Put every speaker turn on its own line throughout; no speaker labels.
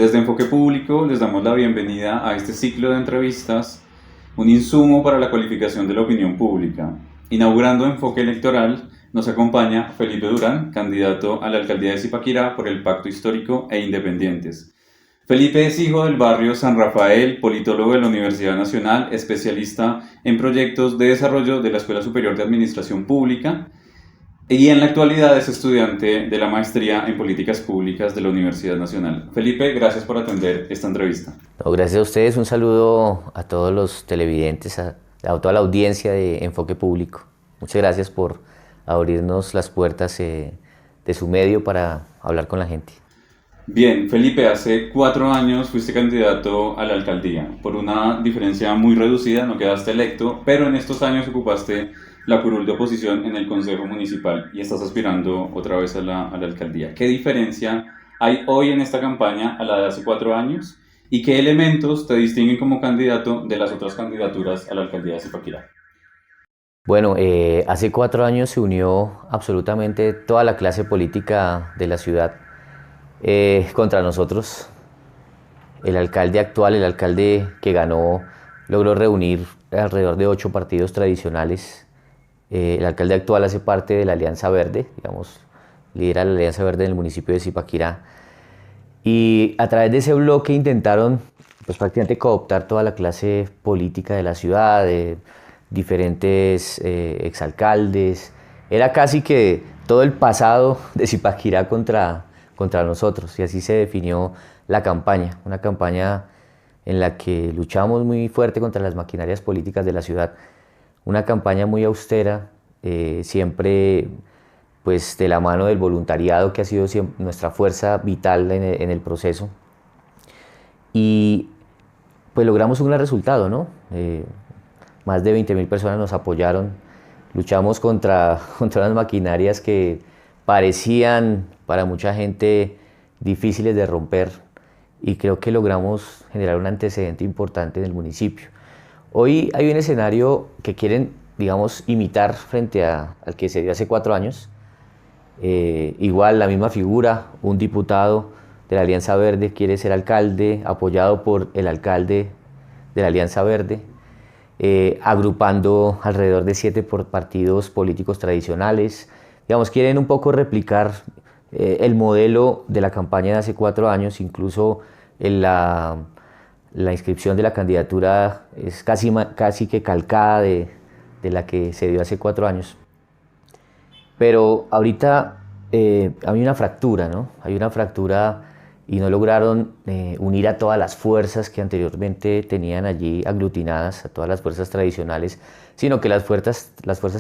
Desde Enfoque Público les damos la bienvenida a este ciclo de entrevistas, un insumo para la cualificación de la opinión pública. Inaugurando Enfoque Electoral, nos acompaña Felipe Durán, candidato a la alcaldía de Zipaquirá por el Pacto Histórico e Independientes. Felipe es hijo del barrio San Rafael, politólogo de la Universidad Nacional, especialista en proyectos de desarrollo de la Escuela Superior de Administración Pública, y en la actualidad es estudiante de la maestría en Políticas Públicas de la Universidad Nacional. Felipe, gracias por atender esta entrevista.
No, gracias a ustedes, un saludo a todos los televidentes, a toda la audiencia de Enfoque Público. Muchas gracias por abrirnos las puertas de su medio para hablar con la gente.
Bien, Felipe, hace 4 años fuiste candidato a la alcaldía. Por una diferencia muy reducida no quedaste electo, pero en estos años ocupaste la curul de oposición en el Consejo Municipal y estás aspirando otra vez a la alcaldía. ¿Qué diferencia hay hoy en esta campaña a la de hace 4 años? ¿Y qué elementos te distinguen como candidato de las otras candidaturas a la alcaldía de Zipaquirá?
Bueno, hace 4 años se unió absolutamente toda la clase política de la ciudad contra nosotros. El alcalde actual, el alcalde que ganó, logró reunir alrededor de 8 partidos tradicionales. El alcalde actual hace parte de la Alianza Verde, digamos, lidera la Alianza Verde en el municipio de Zipaquirá. Y a través de ese bloque intentaron pues, prácticamente cooptar toda la clase política de la ciudad, de diferentes exalcaldes. Era casi que todo el pasado de Zipaquirá contra nosotros, y así se definió la campaña, una campaña en la que luchamos muy fuerte contra las maquinarias políticas de la ciudad, una campaña muy austera, siempre pues de la mano del voluntariado, que ha sido nuestra fuerza vital en el proceso, y pues logramos un gran resultado, ¿no? Más de 20.000 personas nos apoyaron, luchamos contra unas maquinarias que parecían para mucha gente difíciles de romper, y creo que logramos generar un antecedente importante en el municipio. Hoy hay un escenario que quieren, digamos, imitar frente al que se dio hace 4 años. Igual la misma figura, un diputado de la Alianza Verde quiere ser alcalde, apoyado por el alcalde de la Alianza Verde, agrupando alrededor de 7 partidos políticos tradicionales. Digamos, quieren un poco replicar el modelo de la campaña de hace 4 años, incluso en la inscripción de la candidatura es casi que calcada de la que se dio hace 4 años. Pero ahorita hay una fractura, ¿no? Hay una fractura y no lograron unir a todas las fuerzas que anteriormente tenían allí aglutinadas, a todas las fuerzas tradicionales, sino que las fuerzas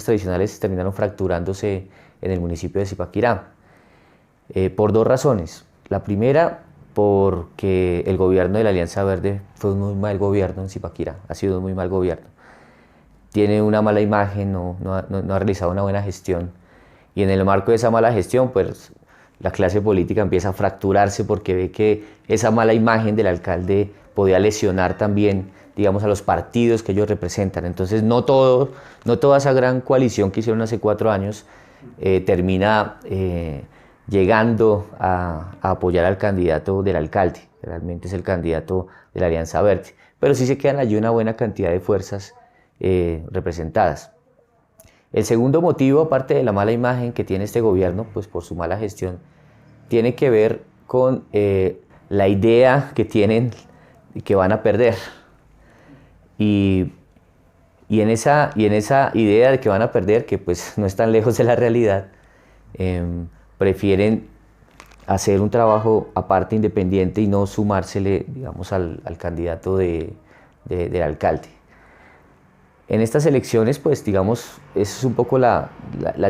tradicionales terminaron fracturándose en el municipio de Zipaquirá. Por 2 razones. La primera, porque el gobierno de la Alianza Verde fue un muy mal gobierno en Zipaquirá, ha sido un muy mal gobierno. Tiene una mala imagen, no ha realizado una buena gestión. Y en el marco de esa mala gestión, pues la clase política empieza a fracturarse porque ve que esa mala imagen del alcalde podía lesionar también, digamos, a los partidos que ellos representan. Entonces no toda esa gran coalición que hicieron hace 4 años termina llegando a apoyar al candidato del alcalde. Realmente es el candidato de la Alianza Verde. Pero sí se quedan allí una buena cantidad de fuerzas representadas. El segundo motivo, aparte de la mala imagen que tiene este gobierno, pues por su mala gestión, tiene que ver con la idea que tienen que van a perder. Y en esa idea de que van a perder, que pues no es tan lejos de la realidad, prefieren hacer un trabajo aparte independiente y no sumársele, digamos, al candidato del alcalde. En estas elecciones, pues digamos, esa es un poco la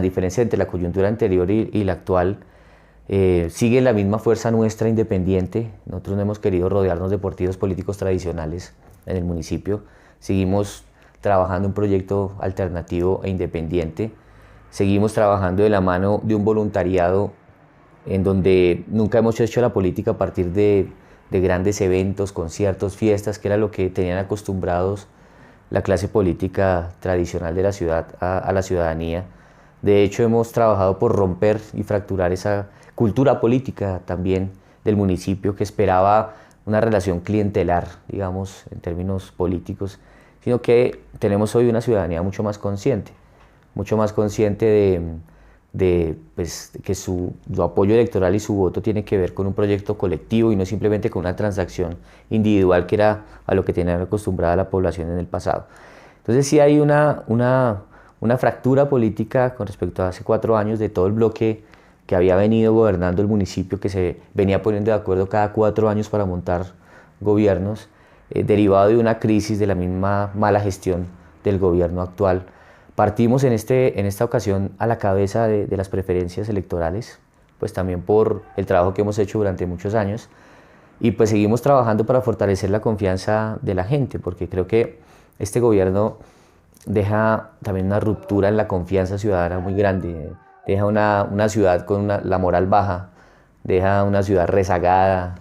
diferencia entre la coyuntura anterior y la actual. Sigue la misma fuerza nuestra independiente. Nosotros no hemos querido rodearnos de partidos políticos tradicionales en el municipio. Seguimos trabajando un proyecto alternativo e independiente. Seguimos trabajando de la mano de un voluntariado en donde nunca hemos hecho la política a partir de grandes eventos, conciertos, fiestas, que era lo que tenían acostumbrados la clase política tradicional de la ciudad a la ciudadanía. De hecho, hemos trabajado por romper y fracturar esa cultura política también del municipio, que esperaba una relación clientelar, digamos, en términos políticos, sino que tenemos hoy una ciudadanía mucho más consciente pues, que su apoyo electoral y su voto tiene que ver con un proyecto colectivo y no simplemente con una transacción individual que era a lo que tenía acostumbrada la población en el pasado. Entonces sí hay una fractura política con respecto a hace 4 años de todo el bloque que había venido gobernando el municipio, que se venía poniendo de acuerdo cada 4 años para montar gobiernos, derivado de una crisis de la misma mala gestión del gobierno actual. Partimos en esta ocasión a la cabeza de las preferencias electorales, pues también por el trabajo que hemos hecho durante muchos años, y pues seguimos trabajando para fortalecer la confianza de la gente, porque creo que este gobierno deja también una ruptura en la confianza ciudadana muy grande, deja una ciudad con la moral baja, deja una ciudad rezagada,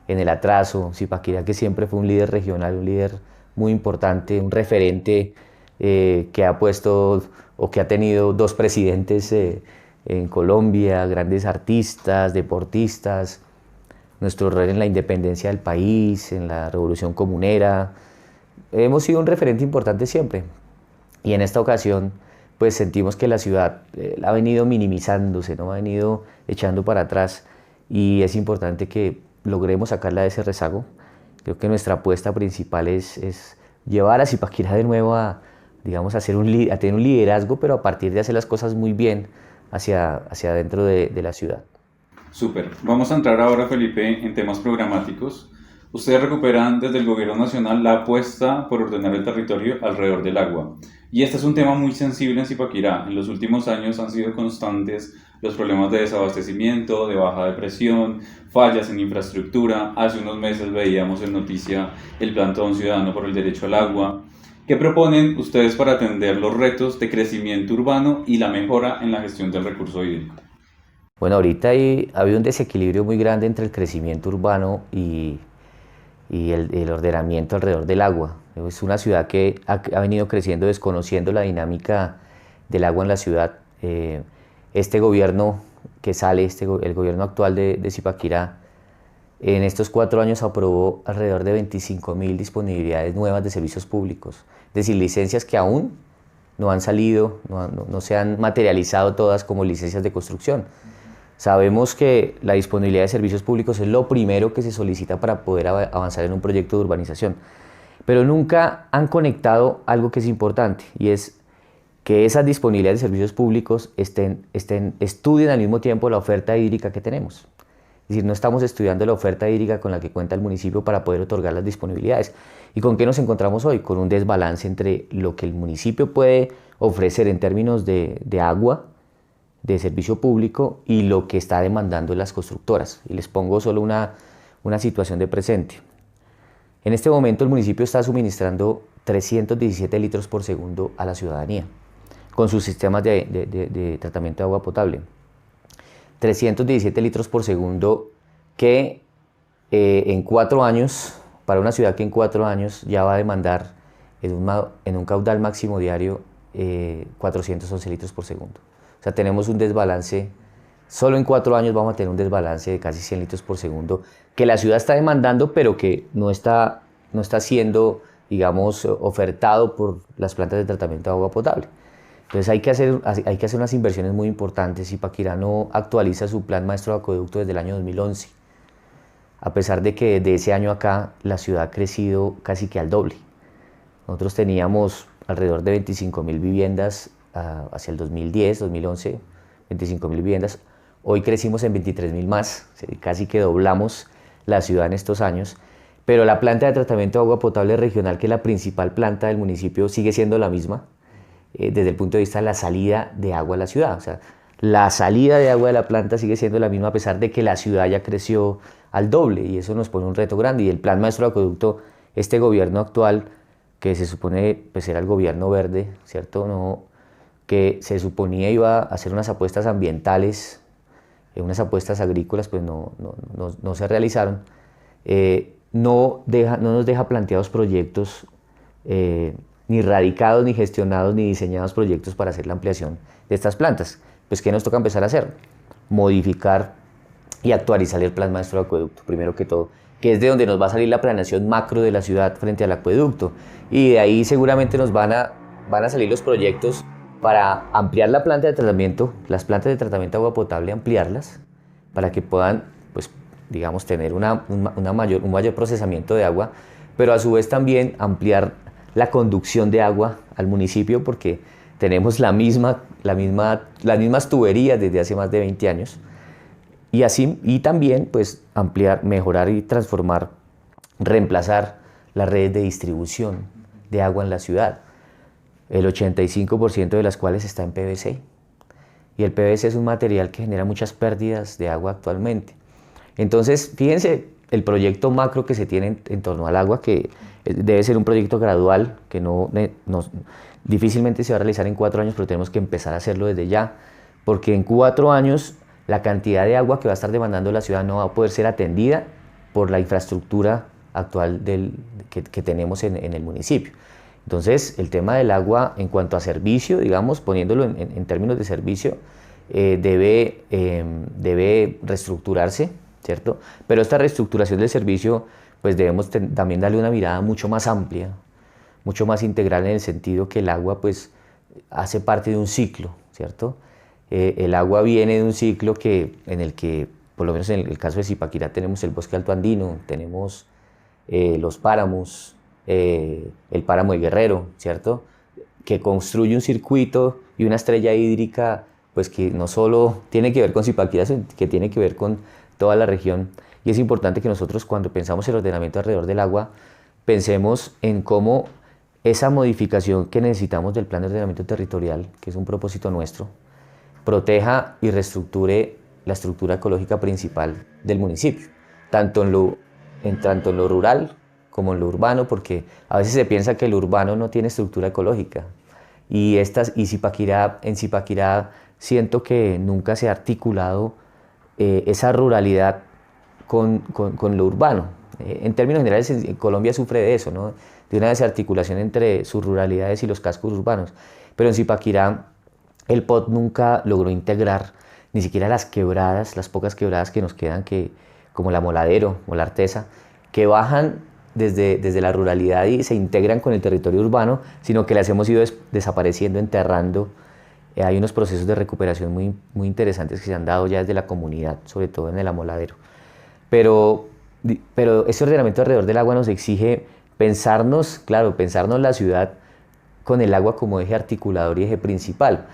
en el atraso. Zipaquirá, que siempre fue un líder regional, un líder muy importante, un referente, que ha puesto o que ha tenido 2 presidentes en Colombia, grandes artistas, deportistas, nuestro rol en la independencia del país, en la revolución comunera. Hemos sido un referente importante siempre, y en esta ocasión pues sentimos que la ciudad ha venido minimizándose, ¿no? Ha venido echando para atrás, y es importante que logremos sacarla de ese rezago. Creo que nuestra apuesta principal es llevar a Zipaquirá de nuevo a, digamos, a tener un liderazgo, pero a partir de hacer las cosas muy bien hacia adentro de la ciudad.
Súper. Vamos a entrar ahora, Felipe, en temas programáticos. Ustedes recuperan desde el gobierno nacional la apuesta por ordenar el territorio alrededor del agua. Y este es un tema muy sensible en Zipaquirá. En los últimos años han sido constantes los problemas de desabastecimiento, de baja de presión, fallas en infraestructura. Hace unos meses veíamos en noticia el Plantón Ciudadano por el Derecho al Agua. ¿Qué proponen ustedes para atender los retos de crecimiento urbano y la mejora en la gestión del recurso hídrico?
Bueno, ahorita ha habido un desequilibrio muy grande entre el crecimiento urbano y el ordenamiento alrededor del agua. Es una ciudad que ha venido creciendo desconociendo la dinámica del agua en la ciudad. Este gobierno que sale, el gobierno actual de Zipaquirá, en estos 4 años aprobó alrededor de 25.000 disponibilidades nuevas de servicios públicos, es decir, licencias que aún no han salido, no se han materializado todas como licencias de construcción. Sabemos que la disponibilidad de servicios públicos es lo primero que se solicita para poder avanzar en un proyecto de urbanización, pero nunca han conectado algo que es importante, y es que esas disponibilidades de servicios públicos estudien al mismo tiempo la oferta hídrica que tenemos. Es decir, no estamos estudiando la oferta hídrica con la que cuenta el municipio para poder otorgar las disponibilidades. ¿Y con qué nos encontramos hoy? Con un desbalance entre lo que el municipio puede ofrecer en términos de agua, de servicio público, y lo que está demandando las constructoras. Y les pongo solo una situación de presente. En este momento el municipio está suministrando 317 litros por segundo a la ciudadanía con sus sistemas de tratamiento de agua potable. 317 litros por segundo que en 4 años, para una ciudad que en 4 años ya va a demandar en un caudal máximo diario 411 litros por segundo. O sea, tenemos un desbalance, solo en 4 años vamos a tener un desbalance de casi 100 litros por segundo que la ciudad está demandando, pero que no está siendo, digamos, ofertado por las plantas de tratamiento de agua potable. Entonces hay que hacer unas inversiones muy importantes. Zipaquirá no actualiza su plan maestro de acueducto desde el año 2011, a pesar de que de ese año acá la ciudad ha crecido casi que al doble. Nosotros teníamos alrededor de 25.000 viviendas hacia el 2010, 2011, 25.000 viviendas. Hoy crecimos en 23.000 más, casi que doblamos la ciudad en estos años. Pero la planta de tratamiento de agua potable regional, que es la principal planta del municipio, sigue siendo la misma desde el punto de vista de la salida de agua a la ciudad. O sea, la salida de agua de la planta sigue siendo la misma a pesar de que la ciudad ya creció al doble, y eso nos pone un reto grande. Y el plan maestro de acueducto, este gobierno actual, que se supone pues era el gobierno verde, ¿cierto? No, que se suponía iba a hacer unas apuestas ambientales, unas apuestas agrícolas, pues no se realizaron. No nos deja planteados proyectos, ni radicados, ni gestionados, ni diseñados proyectos para hacer la ampliación de estas plantas. Pues, ¿qué nos toca empezar a hacer? Modificar y actualizar el plan maestro de acueducto, primero que todo, que es de donde nos va a salir la planeación macro de la ciudad frente al acueducto. Y de ahí seguramente nos van a salir los proyectos para ampliar la planta de tratamiento, las plantas de tratamiento de agua potable, ampliarlas, para que puedan, pues, digamos, tener un mayor procesamiento de agua, pero a su vez también ampliar la conducción de agua al municipio, porque tenemos las mismas tuberías desde hace más de 20 años. Y también pues ampliar, mejorar y transformar, reemplazar las redes de distribución de agua en la ciudad, el 85% de las cuales está en PVC. Y el PVC es un material que genera muchas pérdidas de agua actualmente. Entonces, fíjense el proyecto macro que se tiene en torno al agua, que debe ser un proyecto gradual, que difícilmente se va a realizar en 4 años, pero tenemos que empezar a hacerlo desde ya, porque en 4 años la cantidad de agua que va a estar demandando la ciudad no va a poder ser atendida por la infraestructura actual que tenemos en el municipio. Entonces, el tema del agua en cuanto a servicio, digamos, poniéndolo en términos de servicio, debe reestructurarse, ¿cierto? Pero esta reestructuración del servicio, pues debemos también darle una mirada mucho más amplia, mucho más integral, en el sentido que el agua, pues, hace parte de un ciclo, ¿cierto? El agua viene de un ciclo en el que, por lo menos en el caso de Zipaquirá, tenemos el bosque alto andino, tenemos los páramos, el páramo de Guerrero, ¿cierto? Que construye un circuito y una estrella hídrica, pues que no solo tiene que ver con Zipaquirá, sino que tiene que ver con toda la región. Y es importante que nosotros, cuando pensamos el ordenamiento alrededor del agua, pensemos en cómo esa modificación que necesitamos del plan de ordenamiento territorial, que es un propósito nuestro, proteja y reestructure la estructura ecológica principal del municipio, tanto en lo rural como en lo urbano, porque a veces se piensa que el urbano no tiene estructura ecológica. En Zipaquirá siento que nunca se ha articulado esa ruralidad con lo urbano. En términos generales, Colombia sufre de eso, ¿no? De una desarticulación entre sus ruralidades y los cascos urbanos. Pero en Zipaquirá el POT nunca logró integrar ni siquiera las quebradas, las pocas quebradas que nos quedan, como la Moladero o la Artesa, que bajan desde la ruralidad y se integran con el territorio urbano, sino que las hemos ido desapareciendo, enterrando. Hay unos procesos de recuperación muy interesantes que se han dado ya desde la comunidad, sobre todo en el Amoladero. Pero ese ordenamiento alrededor del agua nos exige pensarnos la ciudad con el agua como eje articulador y eje principal.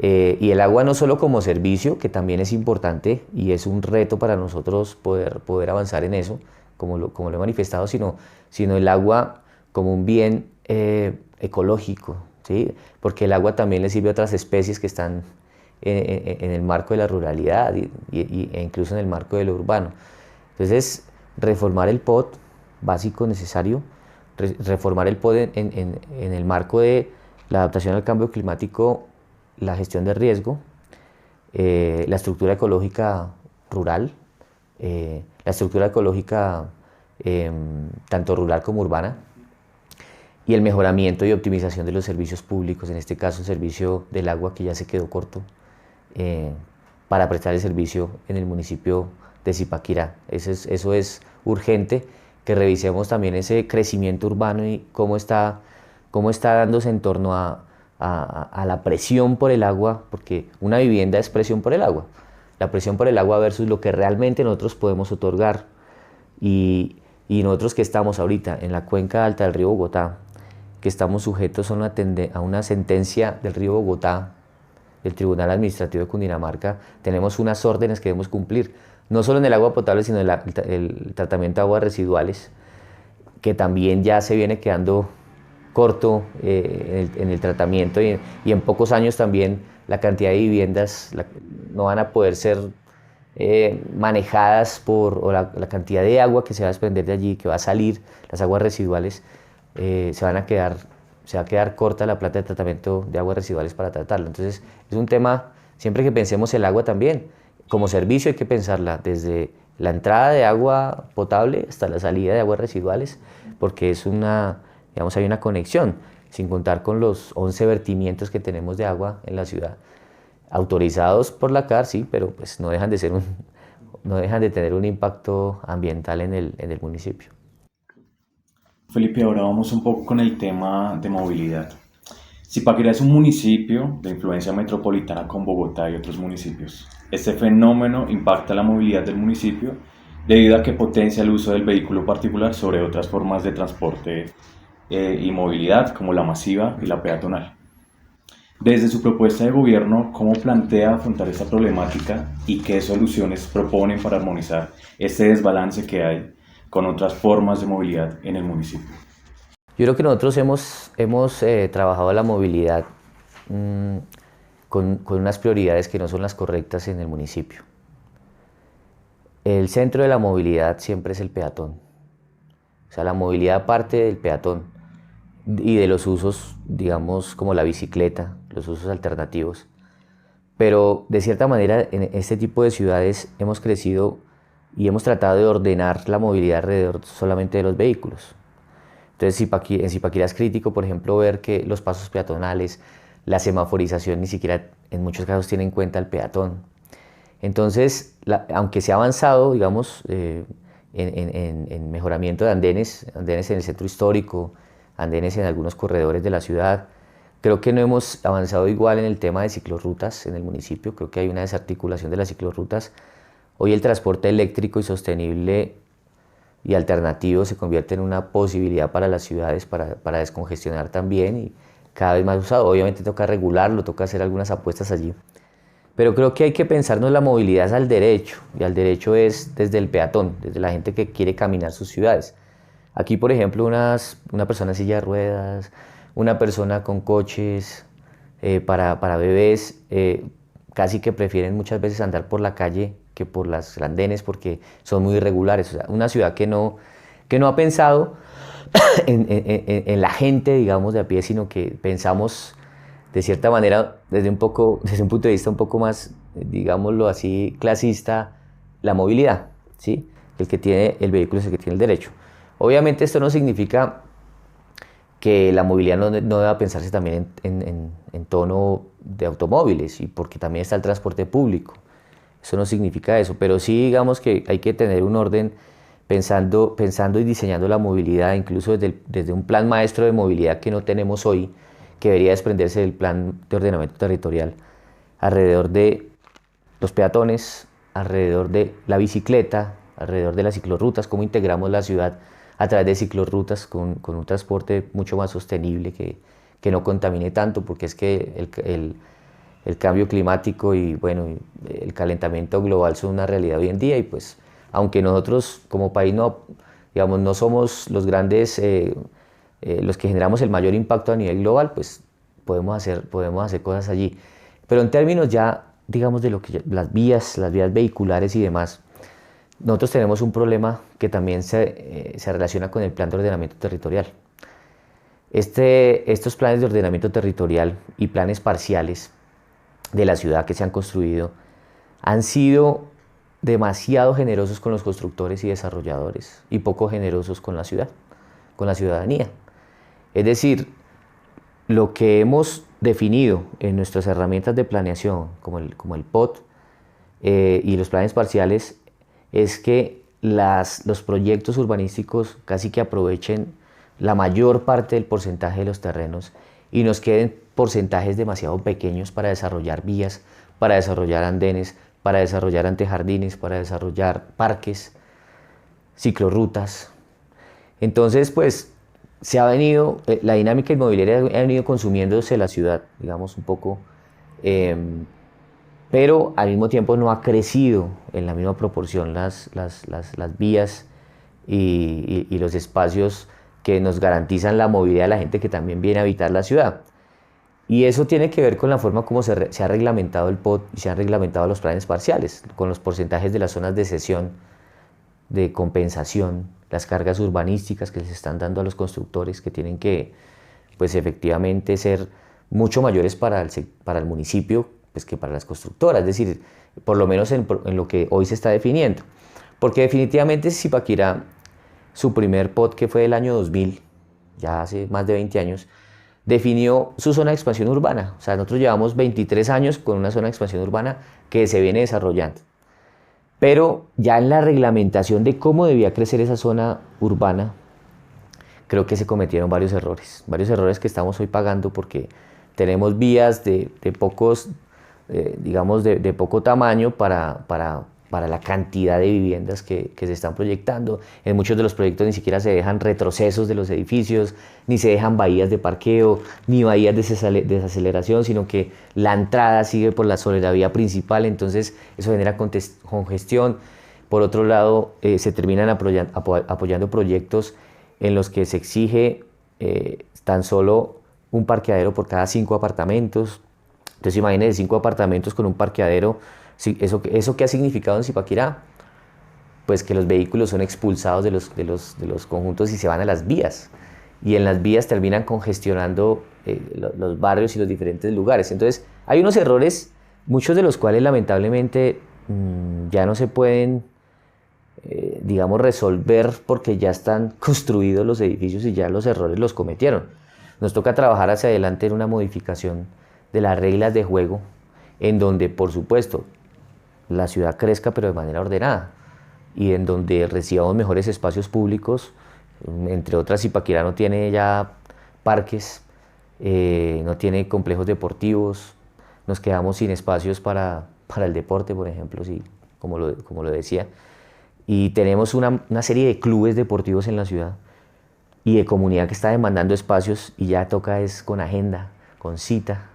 Y el agua no solo como servicio, que también es importante y es un reto para nosotros poder avanzar en eso, como lo he manifestado, sino el agua como un bien ecológico, ¿sí? Porque el agua también le sirve a otras especies que están en el marco de la ruralidad e incluso en el marco de lo urbano. Entonces, reformar el POT, básico, necesario, reformar el POT en el marco de la adaptación al cambio climático, la gestión de riesgo, la estructura ecológica rural, la estructura ecológica tanto rural como urbana, y el mejoramiento y optimización de los servicios públicos, en este caso el servicio del agua, que ya se quedó corto, para prestar el servicio en el municipio de Zipaquirá. Eso es urgente, que revisemos también ese crecimiento urbano y cómo está dándose en torno a la presión por el agua, porque una vivienda es presión por el agua, la presión por el agua versus lo que realmente nosotros podemos otorgar. Y nosotros que estamos ahorita en la cuenca alta del río Bogotá, que estamos sujetos a una sentencia del río Bogotá, del Tribunal Administrativo de Cundinamarca, tenemos unas órdenes que debemos cumplir, no solo en el agua potable, sino en el tratamiento de aguas residuales, que también ya se viene quedando corto en el tratamiento, y en pocos años también la cantidad de viviendas no van a poder ser manejadas o la cantidad de agua que se va a desprender de allí, que va a salir, las aguas residuales, se va a quedar corta la planta de tratamiento de aguas residuales para tratarla. Entonces es un tema, siempre que pensemos el agua también como servicio, hay que pensarla desde la entrada de agua potable hasta la salida de aguas residuales, porque hay una conexión, sin contar con los 11 vertimientos que tenemos de agua en la ciudad, autorizados por la CAR, sí, pero pues no dejan de ser no dejan de tener un impacto ambiental en el municipio.
Felipe, ahora vamos un poco con el tema de movilidad. Zipaquirá es un municipio de influencia metropolitana con Bogotá y otros municipios. Este fenómeno impacta la movilidad del municipio debido a que potencia el uso del vehículo particular sobre otras formas de transporte y movilidad como la masiva y la peatonal. Desde su propuesta de gobierno, ¿cómo plantea afrontar esta problemática y qué soluciones proponen para armonizar este desbalance que hay con otras formas de movilidad en el municipio?
Yo creo que nosotros hemos trabajado la movilidad con unas prioridades que no son las correctas en el municipio. El centro de la movilidad siempre es el peatón. O sea, la movilidad parte del peatón y de los usos, digamos, como la bicicleta, los usos alternativos. Pero de cierta manera en este tipo de ciudades hemos crecido y hemos tratado de ordenar la movilidad alrededor solamente de los vehículos. Entonces en Zipaquirá es crítico, por ejemplo, ver que los pasos peatonales, la semaforización ni siquiera en muchos casos tiene en cuenta el peatón. Entonces, aunque se ha avanzado, digamos, en mejoramiento de andenes en el centro histórico, andenes en algunos corredores de la ciudad, creo que no hemos avanzado igual en el tema de ciclorrutas en el municipio. Creo que hay una desarticulación de las ciclorrutas. Hoy el transporte eléctrico y sostenible y alternativo se convierte en una posibilidad para las ciudades para descongestionar también y cada vez más usado. Obviamente toca regularlo, toca hacer algunas apuestas allí. Pero creo que hay que pensarnos la movilidad al derecho, y al derecho es desde el peatón, desde la gente que quiere caminar sus ciudades. Aquí, por ejemplo, una persona en silla de ruedas, una persona con coches para bebés, casi que prefieren muchas veces andar por la calle que por las andenes porque son muy irregulares. O sea, una ciudad que no ha pensado en la gente, digamos, de a pie, sino que pensamos de cierta manera desde un punto de vista un poco más, digámoslo así, clasista, la movilidad, ¿sí? El que tiene el vehículo es el que tiene el derecho. Obviamente esto no significa que la movilidad no deba pensarse también en tono de automóviles, y porque también está el transporte público. Eso no significa eso, pero sí digamos que hay que tener un orden pensando y diseñando la movilidad, incluso desde un plan maestro de movilidad que no tenemos hoy, que debería desprenderse del plan de ordenamiento territorial, alrededor de los peatones, alrededor de la bicicleta, alrededor de las ciclorrutas, cómo integramos la ciudad a través de ciclorrutas con un transporte mucho más sostenible que no contamine tanto, porque es que el cambio climático y bueno, el calentamiento global son una realidad hoy en día, y pues aunque nosotros como país digamos, no somos los grandes, los que generamos el mayor impacto a nivel global, pues podemos hacer cosas allí. Pero en términos ya, digamos, de lo que las vías vehiculares y demás, nosotros tenemos un problema que también se relaciona con el plan de ordenamiento territorial. Estos planes de ordenamiento territorial y planes parciales de la ciudad que se han construido han sido demasiado generosos con los constructores y desarrolladores y poco generosos con la ciudad, con la ciudadanía. Es decir, lo que hemos definido en nuestras herramientas de planeación, como el POT y los planes parciales, es que los proyectos urbanísticos casi que aprovechen la mayor parte del porcentaje de los terrenos y nos queden porcentajes demasiado pequeños para desarrollar vías, para desarrollar andenes, para desarrollar antejardines, para desarrollar parques, ciclorrutas. Entonces, pues, la dinámica inmobiliaria ha venido consumiéndose la ciudad, digamos, un poco, pero al mismo tiempo no ha crecido en la misma proporción las vías y los espacios que nos garantizan la movilidad de la gente que también viene a habitar la ciudad. Y eso tiene que ver con la forma como se ha reglamentado el POT y se han reglamentado los planes parciales, con los porcentajes de las zonas de cesión, de compensación, las cargas urbanísticas que les están dando a los constructores, que tienen que, pues efectivamente, ser mucho mayores para el municipio, pues, que para las constructoras, es decir, por lo menos en lo que hoy se está definiendo. Porque definitivamente Zipaquirá, su primer POT, que fue del año 2000, ya hace más de 20 años, definió su zona de expansión urbana. O sea, nosotros llevamos 23 años con una zona de expansión urbana que se viene desarrollando. Pero ya en la reglamentación de cómo debía crecer esa zona urbana, creo que se cometieron varios errores que estamos hoy pagando porque tenemos vías de pocos, digamos, de poco tamaño para la cantidad de viviendas que se están proyectando. En muchos de los proyectos ni siquiera se dejan retrocesos de los edificios, ni se dejan bahías de parqueo, ni bahías de desaceleración, sino que la entrada sigue sobre la vía principal, entonces eso genera congestión. Por otro lado, se terminan apoyando proyectos en los que se exige tan solo un parqueadero por cada 5 apartamentos. Entonces imagínense 5 apartamentos con un parqueadero. Sí, ¿eso qué ha significado en Zipaquirá? Pues que los vehículos son expulsados de los conjuntos y se van a las vías. Y en las vías terminan congestionando los barrios y los diferentes lugares. Entonces hay unos errores, muchos de los cuales lamentablemente ya no se pueden, digamos, resolver porque ya están construidos los edificios y ya los errores los cometieron. Nos toca trabajar hacia adelante en una modificación de las reglas de juego, en donde, por supuesto, la ciudad crezca, pero de manera ordenada, y en donde recibamos mejores espacios públicos. Entre otras, Zipaquirá no tiene ya parques, no tiene complejos deportivos, nos quedamos sin espacios para el deporte, por ejemplo, sí, como lo decía, y tenemos una serie de clubes deportivos en la ciudad y de comunidad que está demandando espacios, y ya toca es con agenda, con cita,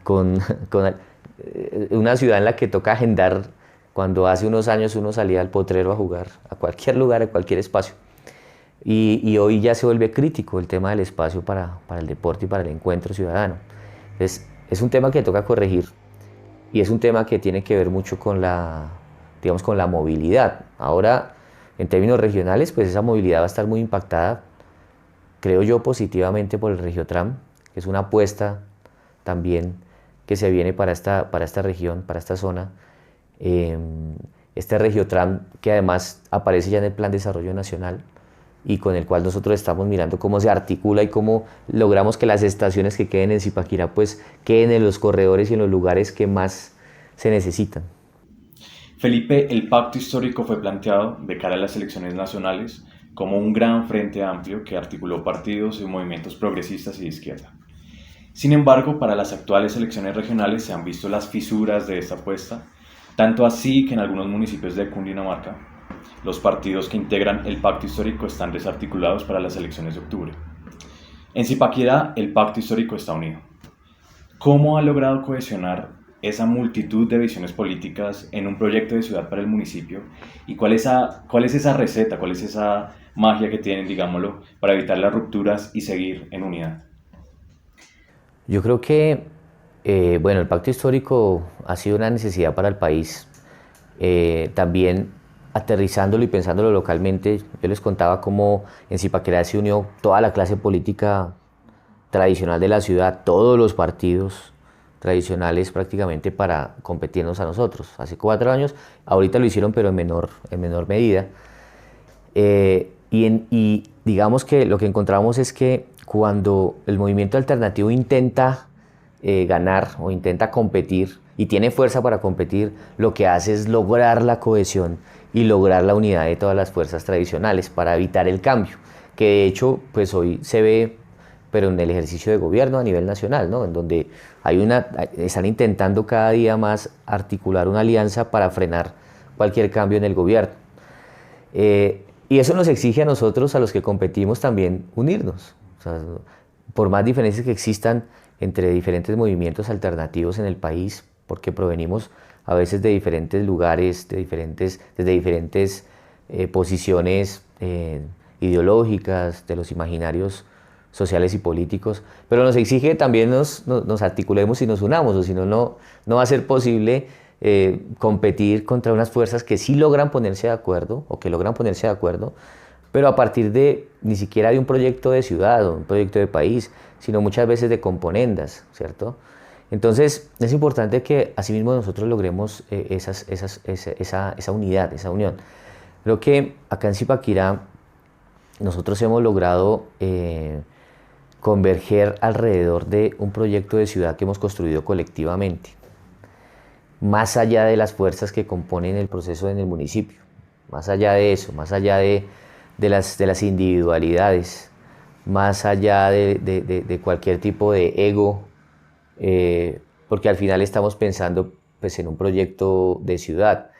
con una ciudad en la que toca agendar, cuando hace unos años uno salía al potrero a jugar, a cualquier lugar, a cualquier espacio. Y hoy ya se vuelve crítico el tema del espacio para el deporte y para el encuentro ciudadano. Entonces, es un tema que toca corregir, y es un tema que tiene que ver mucho con digamos, con la movilidad. Ahora, en términos regionales, pues esa movilidad va a estar muy impactada, creo yo, positivamente por el Regiotram, que es una apuesta también que se viene para esta región, para esta zona. Este Regiotram, que además aparece ya en el Plan de Desarrollo Nacional, y con el cual nosotros estamos mirando cómo se articula y cómo logramos que las estaciones que queden en Zipaquirá pues queden en los corredores y en los lugares que más se necesitan.
Felipe, el pacto histórico fue planteado de cara a las elecciones nacionales como un gran frente amplio que articuló partidos y movimientos progresistas y de izquierda. Sin embargo, para las actuales elecciones regionales se han visto las fisuras de esta apuesta, tanto así que en algunos municipios de Cundinamarca, los partidos que integran el pacto histórico están desarticulados para las elecciones de octubre. En Zipaquirá, el pacto histórico está unido. ¿Cómo ha logrado cohesionar esa multitud de visiones políticas en un proyecto de ciudad para el municipio? ¿Y cuál es esa receta, cuál es esa magia que tienen, digámoslo, para evitar las rupturas y seguir en unidad?
Yo creo que, bueno, el pacto histórico ha sido una necesidad para el país. También aterrizándolo y pensándolo localmente, yo les contaba cómo en Zipaquirá se unió toda la clase política tradicional de la ciudad, todos los partidos tradicionales prácticamente para competirnos a nosotros. Hace 4 años, ahorita lo hicieron pero en menor medida. Y digamos que lo que encontramos es que cuando el movimiento alternativo intenta ganar o intenta competir y tiene fuerza para competir, lo que hace es lograr la cohesión y lograr la unidad de todas las fuerzas tradicionales para evitar el cambio, que de hecho pues hoy se ve, pero en el ejercicio de gobierno a nivel nacional, ¿no? En donde están intentando cada día más articular una alianza para frenar cualquier cambio en el gobierno. Y eso nos exige a nosotros, a los que competimos, también unirnos. O sea, por más diferencias que existan entre diferentes movimientos alternativos en el país, porque provenimos a veces de diferentes lugares, desde diferentes posiciones ideológicas, de los imaginarios sociales y políticos, pero nos exige que también nos articulemos y nos unamos, o si no, no va a ser posible competir contra unas fuerzas que sí logran ponerse de acuerdo, o que logran ponerse de acuerdo, pero a partir de ni siquiera de un proyecto de ciudad o un proyecto de país, sino muchas veces de componendas, ¿cierto? Entonces es importante que asimismo nosotros logremos esa unidad, esa unión. Creo que acá en Zipaquirá nosotros hemos logrado converger alrededor de un proyecto de ciudad que hemos construido colectivamente. más allá de las fuerzas que componen el proceso en el municipio, más allá de eso, más allá de las individualidades, más allá de cualquier tipo de ego, porque al final estamos pensando pues, en un proyecto de ciudad.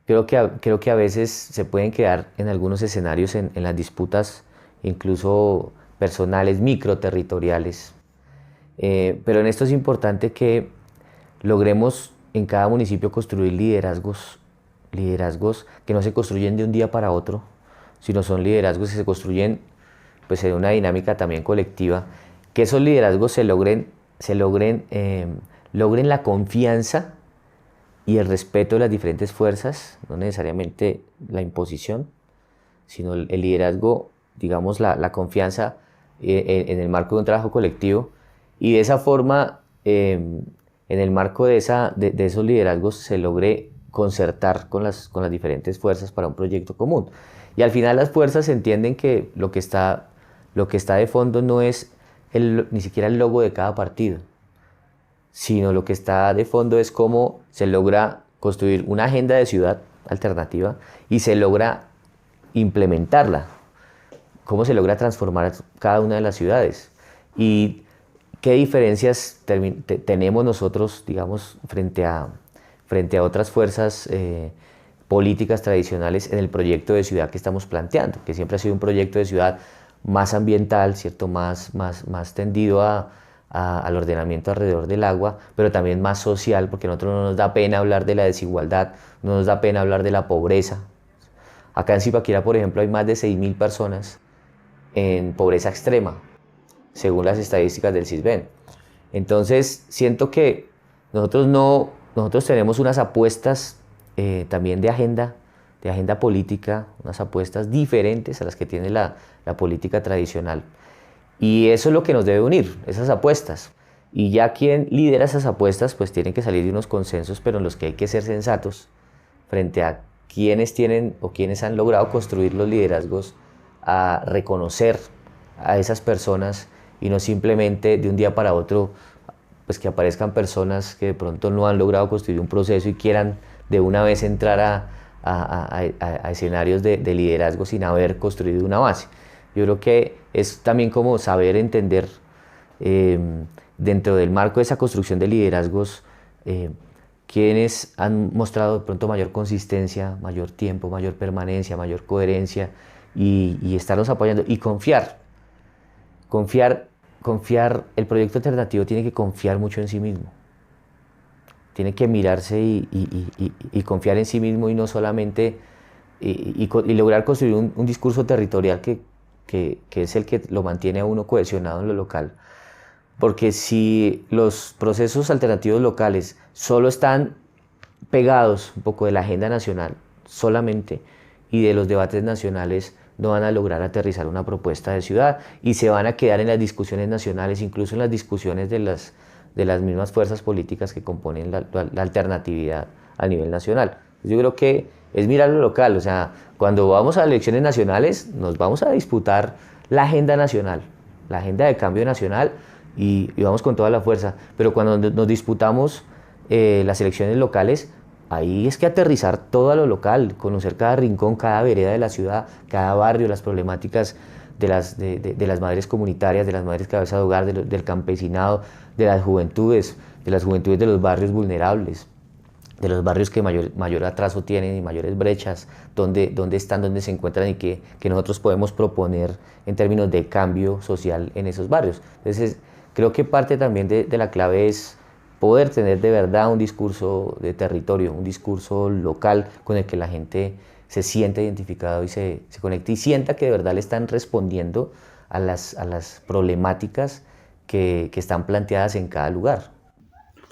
Creo que a veces se pueden quedar en algunos escenarios en las disputas, incluso personales, microterritoriales. Pero en esto es importante que logremos en cada municipio construir liderazgos que no se construyen de un día para otro, sino son liderazgos que se construyen pues, en una dinámica también colectiva, que esos liderazgos logren la confianza y el respeto de las diferentes fuerzas, no necesariamente la imposición, sino el liderazgo, digamos, la confianza en el marco de un trabajo colectivo, y de esa forma, en el marco de esos liderazgos, se logre concertar con las diferentes fuerzas para un proyecto común. Y al final las fuerzas entienden que lo que está de fondo no es ni siquiera el logo de cada partido, sino lo que está de fondo es cómo se logra construir una agenda de ciudad alternativa y se logra implementarla, cómo se logra transformar cada una de las ciudades y qué diferencias tenemos nosotros, digamos, frente a otras fuerzas políticas tradicionales en el proyecto de ciudad que estamos planteando, que siempre ha sido un proyecto de ciudad más ambiental, ¿cierto? Más tendido al ordenamiento alrededor del agua, pero también más social, porque a nosotros no nos da pena hablar de la desigualdad, no nos da pena hablar de la pobreza. Acá en Zipaquirá, por ejemplo, hay más de 6.000 personas en pobreza extrema, según las estadísticas del CISBEN. Entonces, siento que nosotros tenemos unas apuestas también de agenda política, unas apuestas diferentes a las que tiene la política tradicional. Y eso es lo que nos debe unir, esas apuestas. Y ya quien lidera esas apuestas, pues tienen que salir de unos consensos, pero en los que hay que ser sensatos frente a quienes tienen o quienes han logrado construir los liderazgos, a reconocer a esas personas y no simplemente de un día para otro pues que aparezcan personas que de pronto no han logrado construir un proceso y quieran de una vez entrar a escenarios de liderazgo sin haber construido una base. Yo creo que es también como saber entender dentro del marco de esa construcción de liderazgos quienes han mostrado de pronto mayor consistencia, mayor tiempo, mayor permanencia, mayor coherencia y estarnos apoyando y confiar, el proyecto alternativo tiene que confiar mucho en sí mismo, tiene que mirarse y confiar en sí mismo y no solamente, y lograr construir un discurso territorial que es el que lo mantiene a uno cohesionado en lo local. Porque si los procesos alternativos locales solo están pegados un poco de la agenda nacional solamente y de los debates nacionales, no van a lograr aterrizar una propuesta de ciudad y se van a quedar en las discusiones nacionales, incluso en las discusiones de las mismas fuerzas políticas que componen la alternatividad a nivel nacional. Yo creo que es mirar lo local, o sea, cuando vamos a elecciones nacionales nos vamos a disputar la agenda nacional, la agenda de cambio nacional y vamos con toda la fuerza, pero cuando nos disputamos las elecciones locales, ahí es que aterrizar todo a lo local, conocer cada rincón, cada vereda de la ciudad, cada barrio, las problemáticas de las madres comunitarias, de las madres cabeza de hogar, del campesinado, de las juventudes de los barrios vulnerables, de los barrios que mayor atraso tienen y mayores brechas, dónde están, dónde se encuentran y que nosotros podemos proponer en términos de cambio social en esos barrios. Entonces, creo que parte también de la clave es poder tener de verdad un discurso de territorio, un discurso local con el que la gente se sienta identificado y se conecte y sienta que de verdad le están respondiendo a las problemáticas que están planteadas en cada lugar.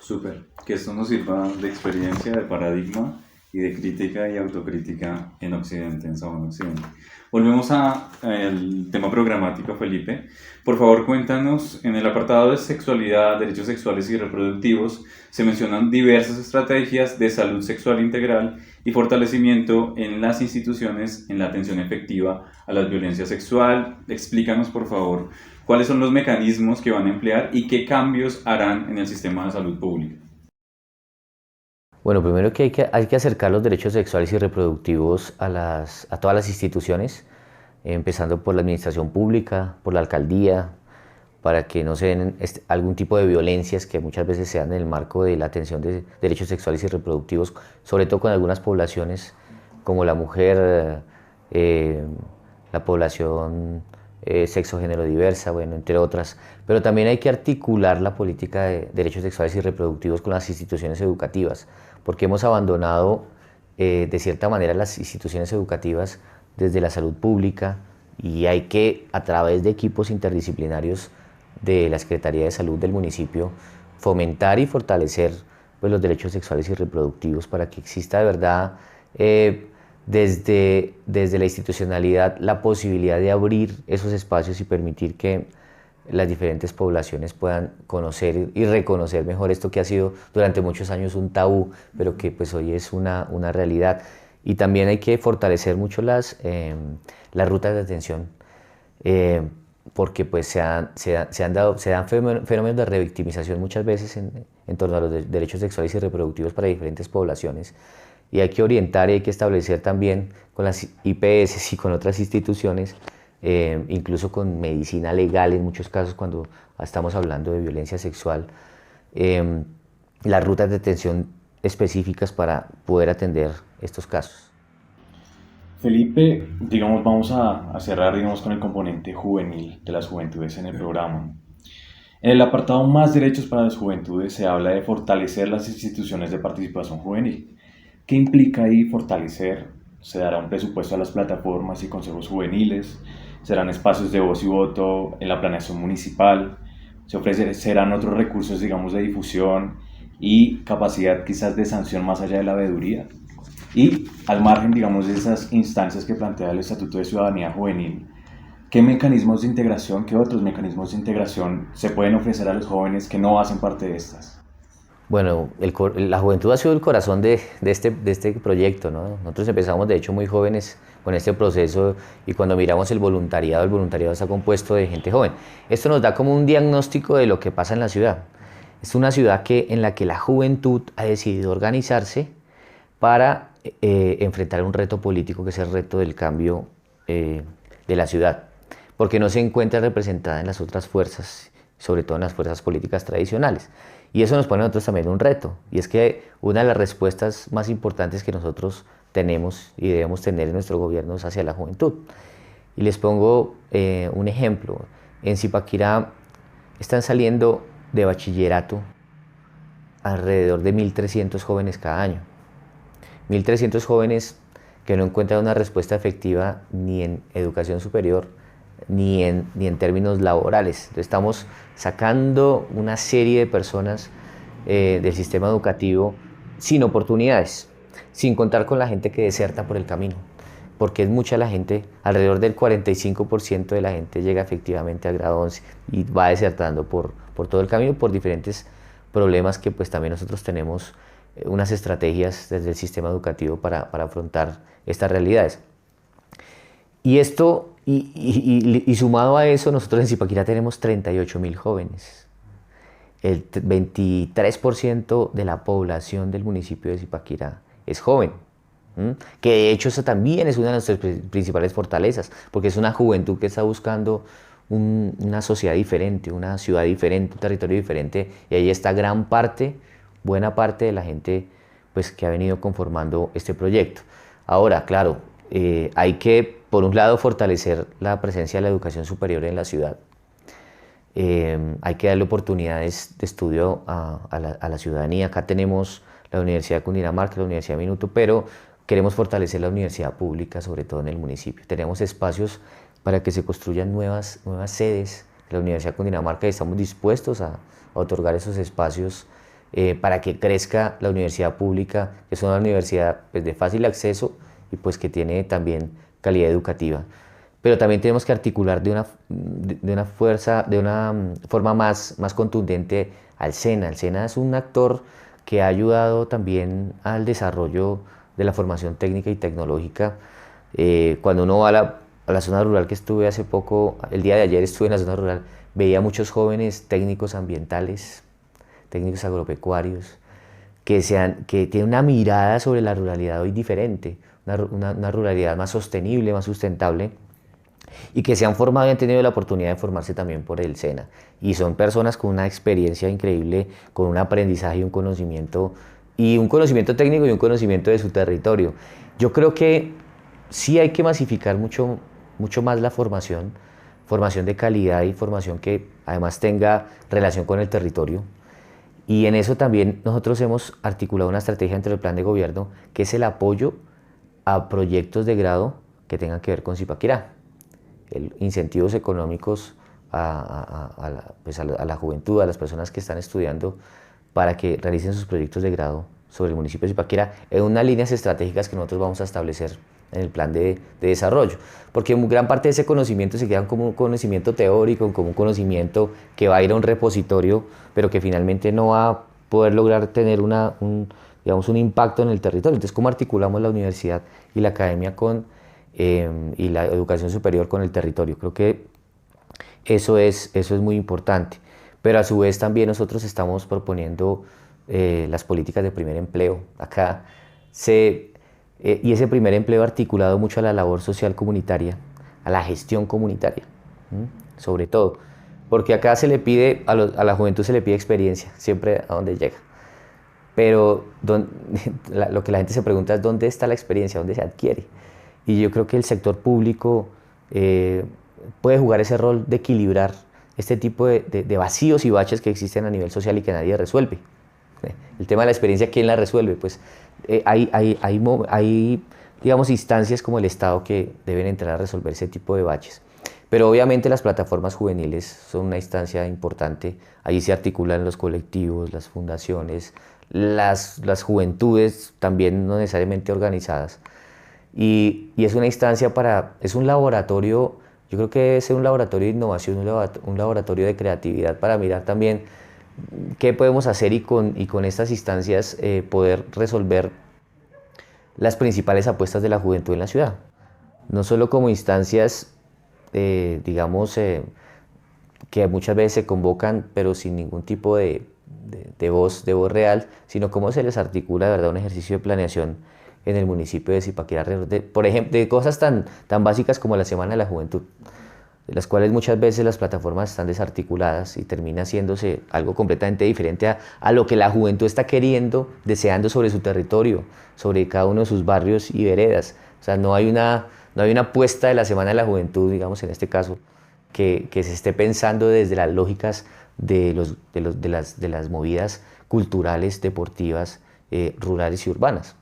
Súper, que esto nos sirva de experiencia, de paradigma y de crítica y autocrítica en Occidente, en Sabana Occidente. Volvemos al tema programático, Felipe. Por favor, cuéntanos, en el apartado de sexualidad, derechos sexuales y reproductivos, se mencionan diversas estrategias de salud sexual integral y fortalecimiento en las instituciones en la atención efectiva a la violencia sexual. Explícanos, por favor, cuáles son los mecanismos que van a emplear y qué cambios harán en el sistema de salud pública.
Bueno, primero que hay que acercar los derechos sexuales y reproductivos a todas las instituciones, empezando por la administración pública, por la alcaldía, para que no se den algún tipo de violencias que muchas veces se dan en el marco de la atención de derechos sexuales y reproductivos, sobre todo con algunas poblaciones como la mujer, la población sexo-género diversa, bueno, entre otras. Pero también hay que articular la política de derechos sexuales y reproductivos con las instituciones educativas, porque hemos abandonado de cierta manera las instituciones educativas desde la salud pública, y hay que, a través de equipos interdisciplinarios de la Secretaría de Salud del municipio, fomentar y fortalecer pues, los derechos sexuales y reproductivos para que exista de verdad desde la institucionalidad la posibilidad de abrir esos espacios y permitir que las diferentes poblaciones puedan conocer y reconocer mejor esto que ha sido durante muchos años un tabú, pero que pues hoy es una realidad. Y también hay que fortalecer mucho las rutas de atención, porque pues se dan fenómenos de revictimización muchas veces en torno a los derechos sexuales y reproductivos para diferentes poblaciones. Y hay que orientar y hay que establecer también con las IPS y con otras instituciones, incluso con medicina legal en muchos casos cuando estamos hablando de violencia sexual, las rutas de atención específicas para poder atender estos casos.
Felipe, digamos, vamos a cerrar, digamos, con el componente juvenil de las juventudes en el programa. En el apartado Más derechos para las juventudes se habla de fortalecer las instituciones de participación juvenil. ¿Qué implica ahí fortalecer? Se dará un presupuesto a las plataformas y consejos juveniles, serán espacios de voz y voto en la planeación municipal, se ofrecerán otros recursos, digamos, de difusión y capacidad quizás de sanción más allá de la veeduría. Y al margen, digamos, de esas instancias que plantea el Estatuto de Ciudadanía Juvenil, ¿qué mecanismos de integración, qué otros mecanismos de integración se pueden ofrecer a los jóvenes que no hacen parte de estas?
Bueno, la juventud ha sido el corazón de este proyecto, ¿no? Nosotros empezamos de hecho muy jóvenes con este proceso, y cuando miramos el voluntariado está compuesto de gente joven. Esto nos da como un diagnóstico de lo que pasa en la ciudad. Es una ciudad en la que la juventud ha decidido organizarse para enfrentar un reto político, que es el reto del cambio de la ciudad, porque no se encuentra representada en las otras fuerzas, sobre todo en las fuerzas políticas tradicionales. Y eso nos pone a nosotros también un reto, y es que una de las respuestas más importantes que nosotros tenemos y debemos tener en nuestro gobierno es hacia la juventud. Y les pongo un ejemplo. En Zipaquirá están saliendo de bachillerato alrededor de 1.300 jóvenes cada año. 1.300 jóvenes que no encuentran una respuesta efectiva ni en educación superior ni en términos laborales. Entonces, estamos sacando una serie de personas del sistema educativo sin oportunidades, sin contar con la gente que deserta por el camino, porque es mucha la gente, alrededor del 45% de la gente llega efectivamente al grado 11 y va desertando por todo el camino, por diferentes problemas que pues también nosotros tenemos unas estrategias desde el sistema educativo para afrontar estas realidades. Y esto, y sumado a eso, nosotros en Zipaquirá tenemos 38.000 jóvenes. El 23% de la población del municipio de Zipaquirá es joven, que de hecho esa también es una de nuestras principales fortalezas, porque es una juventud que está buscando una sociedad diferente, una ciudad diferente, un territorio diferente, y ahí está buena parte de la gente pues, que ha venido conformando este proyecto. Ahora, claro, hay que, por un lado, fortalecer la presencia de la educación superior en la ciudad. Hay que darle oportunidades de estudio a la ciudadanía. Acá tenemos la Universidad de Cundinamarca, la Universidad de Minuto, pero queremos fortalecer la universidad pública, sobre todo en el municipio. Tenemos espacios para que se construyan nuevas sedes de la Universidad de Cundinamarca, y estamos dispuestos a otorgar esos espacios para que crezca la universidad pública, que es una universidad pues, de fácil acceso y pues, que tiene también calidad educativa. Pero también tenemos que articular de una forma más contundente al SENA. El SENA es un actor que ha ayudado también al desarrollo de la formación técnica y tecnológica. Cuando uno va a la zona rural, que estuve hace poco, el día de ayer estuve en la zona rural, veía muchos jóvenes técnicos ambientales, técnicos agropecuarios, que tienen una mirada sobre la ruralidad hoy diferente, una ruralidad más sostenible, más sustentable, y que se han formado y han tenido la oportunidad de formarse también por el SENA. Y son personas con una experiencia increíble, con un aprendizaje y un conocimiento técnico y un conocimiento de su territorio. Yo creo que sí hay que masificar mucho, mucho más la formación, formación de calidad y formación que además tenga relación con el territorio. Y en eso también nosotros hemos articulado una estrategia entre el plan de gobierno, que es el apoyo a proyectos de grado que tengan que ver con Zipaquirá. Incentivos económicos a la juventud, a las personas que están estudiando, para que realicen sus proyectos de grado sobre el municipio de Zipaquirá en unas líneas estratégicas que nosotros vamos a establecer en el plan de desarrollo, porque gran parte de ese conocimiento se queda como un conocimiento teórico, como un conocimiento que va a ir a un repositorio, pero que finalmente no va a poder lograr tener digamos, un impacto en el territorio. Entonces, ¿cómo articulamos la universidad y la academia y la educación superior con el territorio? Creo que eso es muy importante. Pero a su vez también nosotros estamos proponiendo las políticas de primer empleo. Acá y ese primer empleo articulado mucho a la labor social comunitaria, a la gestión comunitaria, sobre todo. Porque acá se le pide, a la juventud se le pide experiencia, siempre a donde llega. Pero lo que la gente se pregunta es dónde está la experiencia, dónde se adquiere. Y yo creo que el sector público puede jugar ese rol de equilibrar este tipo de vacíos y baches que existen a nivel social y que nadie resuelve. El tema de la experiencia, ¿quién la resuelve? Pues hay, digamos, instancias como el Estado que deben entrar a resolver ese tipo de baches. Pero obviamente las plataformas juveniles son una instancia importante. Allí se articulan los colectivos, las fundaciones, las juventudes también no necesariamente organizadas. Y es una instancia es un laboratorio, yo creo que debe ser un laboratorio de innovación, un laboratorio de creatividad para mirar también qué podemos hacer y con estas instancias poder resolver las principales apuestas de la juventud en la ciudad. No solo como instancias, digamos, que muchas veces se convocan, pero sin ningún tipo de voz real, sino cómo se les articula de verdad un ejercicio de planeación en el municipio de Zipaquirá, por ejemplo, de cosas tan básicas como la Semana de la Juventud, de las cuales muchas veces las plataformas están desarticuladas y termina haciéndose algo completamente diferente a lo que la juventud está queriendo, deseando sobre su territorio, sobre cada uno de sus barrios y veredas. O sea, no hay una apuesta de la Semana de la Juventud, digamos en este caso, que se esté pensando desde las lógicas de las movidas culturales, deportivas, rurales y urbanas.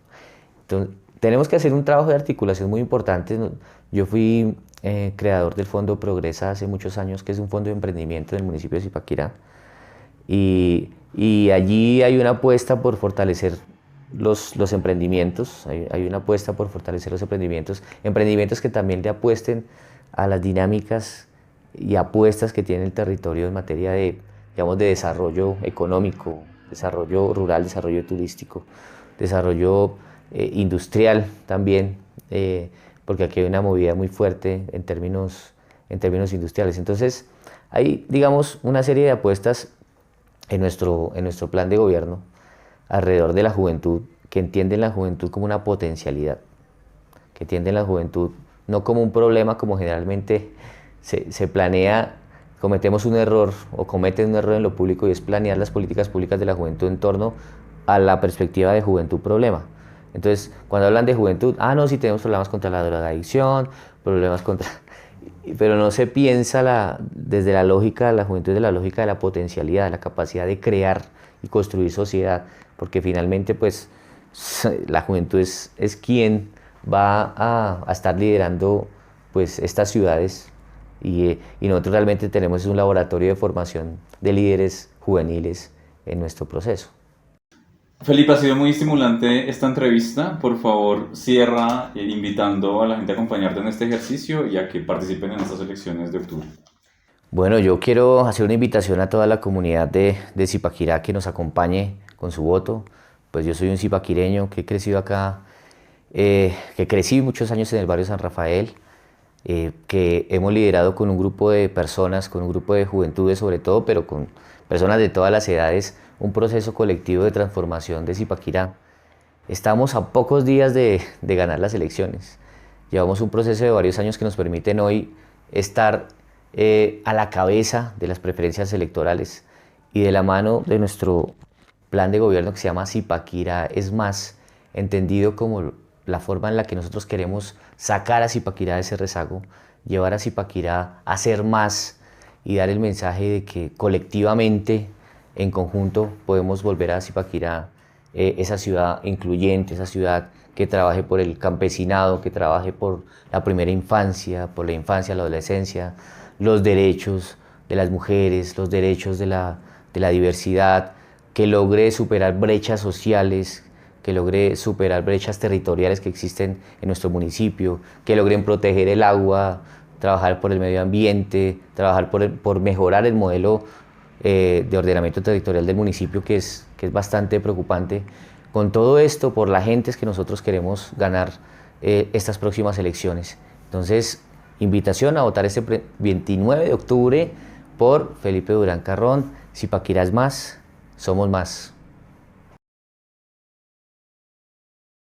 Entonces, tenemos que hacer un trabajo de articulación muy importante. Yo fui creador del Fondo Progresa hace muchos años, que es un fondo de emprendimiento en el municipio de Zipaquirá. Y allí hay una apuesta por fortalecer los emprendimientos, hay una apuesta por fortalecer los emprendimientos que también le apuesten a las dinámicas y apuestas que tiene el territorio en materia de, digamos, de desarrollo económico, desarrollo rural, desarrollo turístico, desarrollo industrial también, porque aquí hay una movida muy fuerte en términos industriales. Entonces, hay, digamos, una serie de apuestas en nuestro plan de gobierno alrededor de la juventud, que entienden la juventud como una potencialidad, que entienden la juventud no como un problema, como generalmente se planea. Cometemos un error o cometen un error en lo público, y es planear las políticas públicas de la juventud en torno a la perspectiva de juventud-problema. Entonces, cuando hablan de juventud, no, sí tenemos problemas contra la drogadicción, pero no se piensa desde la lógica de la juventud, desde la lógica de la potencialidad, de la capacidad de crear y construir sociedad, porque finalmente, pues, la juventud es quien va a estar liderando, pues, estas ciudades, y nosotros realmente tenemos un laboratorio de formación de líderes juveniles en nuestro proceso.
Felipe, ha sido muy estimulante esta entrevista. Por favor, cierra invitando a la gente a acompañarte en este ejercicio y a que participen en estas elecciones de octubre.
Bueno, yo quiero hacer una invitación a toda la comunidad de Zipaquirá que nos acompañe con su voto. Pues yo soy un zipaquireño que he crecido acá, que crecí muchos años en el barrio San Rafael, que hemos liderado con un grupo de personas, con un grupo de juventudes sobre todo, pero con personas de todas las edades, un proceso colectivo de transformación de Zipaquirá. Estamos a pocos días de ganar las elecciones. Llevamos un proceso de varios años que nos permiten hoy estar a la cabeza de las preferencias electorales y de la mano de nuestro plan de gobierno que se llama Zipaquirá es más, entendido como la forma en la que nosotros queremos sacar a Zipaquirá de ese rezago, llevar a Zipaquirá a ser más y dar el mensaje de que colectivamente, en conjunto, podemos volver a Zipaquirá esa ciudad incluyente, esa ciudad que trabaje por el campesinado, que trabaje por la primera infancia, por la infancia, la adolescencia, los derechos de las mujeres, los derechos de la diversidad, que logre superar brechas sociales, que logre superar brechas territoriales que existen en nuestro municipio, que logren proteger el agua, trabajar por el medio ambiente, trabajar por mejorar el modelo de ordenamiento territorial del municipio, que es bastante preocupante. Con todo esto, por la gente es que nosotros queremos ganar estas próximas elecciones. Entonces, invitación a votar este 29 de octubre por Felipe Durán Carrón. Zipaquirá es más, somos más.